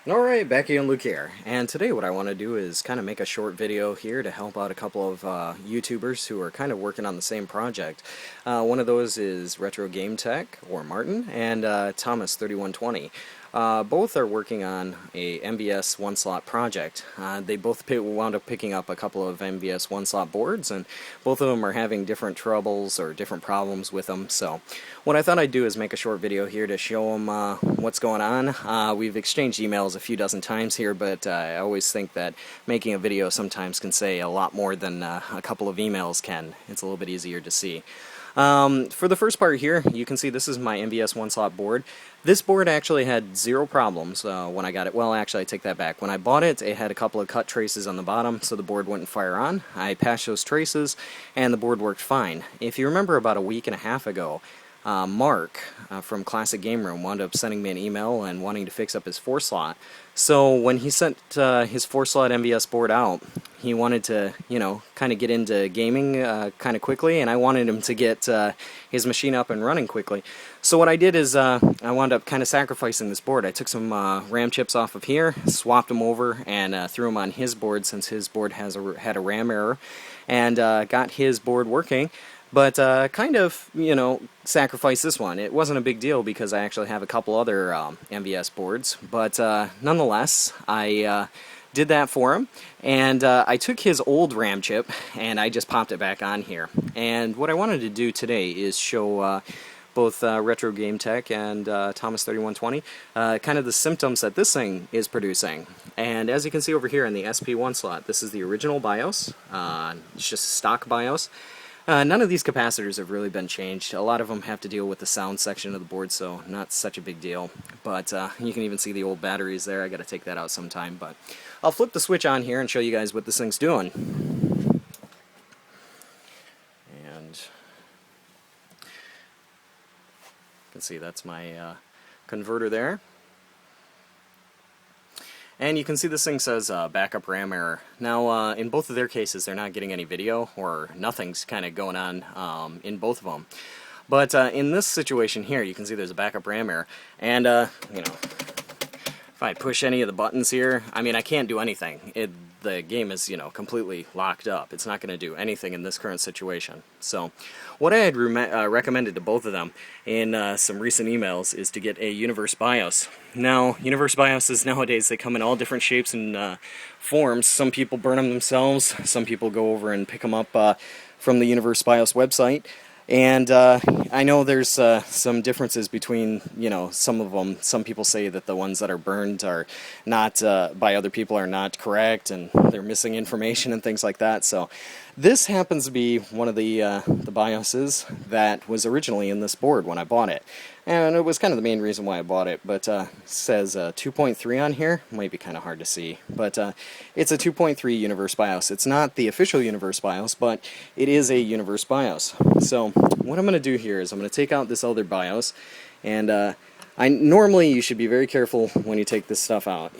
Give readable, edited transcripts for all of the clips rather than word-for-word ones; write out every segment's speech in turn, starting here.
Alright, Becky and Luke here, and today what I want to do is kind of make a short video here to help out a couple of YouTubers who are kind of working on the same project. One of those is RetroGameTech, or Martin, and Thomas3120. Both are working on a MVS one-slot project. They both wound up picking up a couple of MVS one-slot boards, and both of them are having different troubles or different problems with them. So what I thought I'd do is make a short video here to show them what's going on. We've exchanged emails a few dozen times here, but I always think that making a video sometimes can say a lot more than a couple of emails can. It's a little bit easier to see. For the first part here, you can see this is my MVS one-slot board. This board actually had zero problems when I got it. Well, actually, I take that back. When I bought it, it had a couple of cut traces on the bottom, so the board wouldn't fire on. I patched those traces, and the board worked fine. If you remember about a week and a half ago, Mark from Classic Game Room wound up sending me an email and wanting to fix up his 4-slot. So when he sent his 4-slot MVS board out, he wanted to, kind of get into gaming kind of quickly, and I wanted him to get his machine up and running quickly. So what I did is I wound up kind of sacrificing this board. I took some RAM chips off of here, swapped them over, and threw them on his board since his board had a RAM error, and got his board working. But kind of, sacrifice this one. It wasn't a big deal because I actually have a couple other MVS boards, but nonetheless, I did that for him, and I took his old RAM chip and I just popped it back on here. And what I wanted to do today is show both RetroGameTech and Thomas3120 kind of the symptoms that this thing is producing. And as you can see over here in the SP1 slot, this is the original BIOS. It's just stock BIOS. None of these capacitors have really been changed. A lot of them have to deal with the sound section of the board, so not such a big deal. But you can even see the old batteries there. I got to take that out sometime. But I'll flip the switch on here and show you guys what this thing's doing. And you can see that's my converter there. And you can see this thing says backup RAM error. Now, in both of their cases, they're not getting any video, or nothing's kind of going on in both of them. But in this situation here, you can see there's a backup RAM error. And, if I push any of the buttons here, I mean, I can't do anything. The game is, completely locked up. It's not going to do anything in this current situation. So, what I had recommended to both of them in some recent emails is to get a Universe BIOS. Now, Universe BIOSes nowadays, they come in all different shapes and forms. Some people burn them themselves. Some people go over and pick them up from the Universe BIOS website. And I know there's some differences between, some of them. Some people say that the ones that are burned are not, by other people, are not correct, and they're missing information and things like that. So this happens to be one of the BIOSes that was originally in this board when I bought it. And it was kind of the main reason why I bought it, but it says 2.3 on here. Might be kind of hard to see, but it's a 2.3 Universe BIOS. It's not the official Universe BIOS, but it is a Universe BIOS. So what I'm going to do here is I'm going to take out this other BIOS, and normally you should be very careful when you take this stuff out,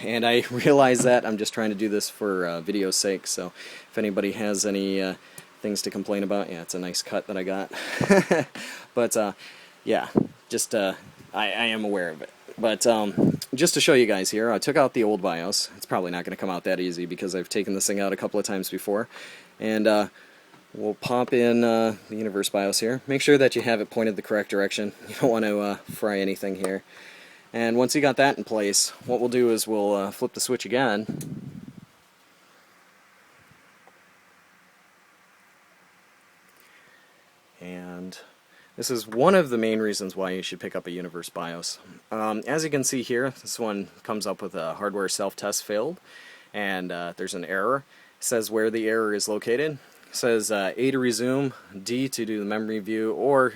and I realize that. I'm just trying to do this for video's sake, so if anybody has any things to complain about, yeah, it's a nice cut that I got. But yeah, just I am aware of it. But just to show you guys here, I took out the old BIOS. It's probably not going to come out that easy because I've taken this thing out a couple of times before. And we'll pop in the Universe BIOS here. Make sure that you have it pointed the correct direction. You don't want to fry anything here. And once you got that in place, what we'll do is we'll flip the switch again. And this is one of the main reasons why you should pick up a Universe BIOS. As you can see here, this one comes up with a hardware self-test failed, and there's an error. It says where the error is located. It says A to resume, D to do the memory view, or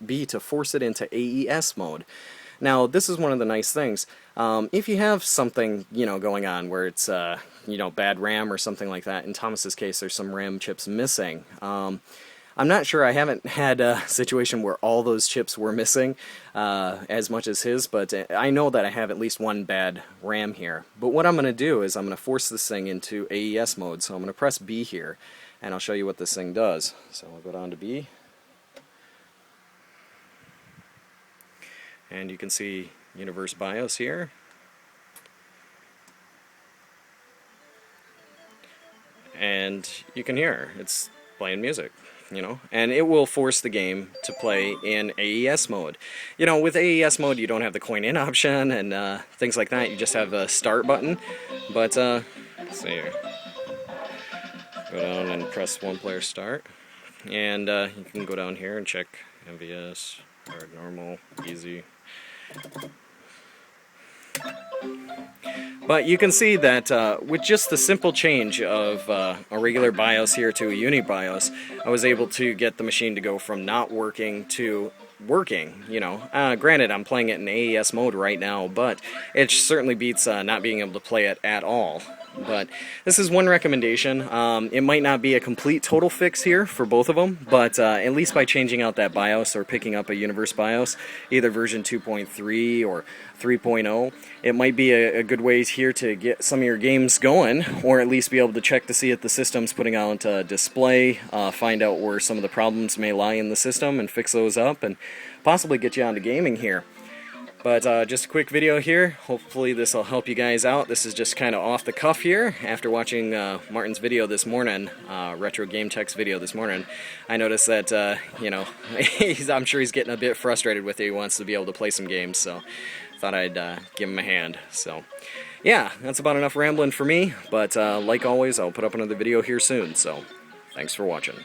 B to force it into AES mode. Now, this is one of the nice things. If you have something, going on where it's, bad RAM or something like that, in Thomas's case, there's some RAM chips missing. I'm not sure, I haven't had a situation where all those chips were missing as much as his, but I know that I have at least one bad RAM here. But what I'm going to do is I'm going to force this thing into AES mode, so I'm going to press B here, and I'll show you what this thing does. So I'll go down to B, and you can see Universe BIOS here. and you can hear it's playing music, you know, and it will force the game to play in AES mode. You know, with AES mode you don't have the coin in option and things like that. You just have a start button. But let's see here. Go down and press one player start, and you can go down here and check MVS, hard, normal, easy. But you can see that with just the simple change of a regular BIOS here to a Unibios, I was able to get the machine to go from not working to working, you know. Granted, I'm playing it in AES mode right now, but it certainly beats not being able to play it at all. But this is one recommendation. It might not be a complete total fix here for both of them, but at least by changing out that BIOS or picking up a Universe BIOS, either version 2.3 or 3.0, it might be a good way here to get some of your games going, or at least be able to check to see if the system's putting out a display, find out where some of the problems may lie in the system and fix those up, and possibly get you onto gaming here. But just a quick video here. Hopefully this will help you guys out. This is just kind of off the cuff here. After watching Martin's video this morning, RetroGameTech's video this morning, I noticed that, you know, I'm sure he's getting a bit frustrated with it. He wants to be able to play some games, so thought I'd give him a hand. So yeah, that's about enough rambling for me. But like always, I'll put up another video here soon. So thanks for watching.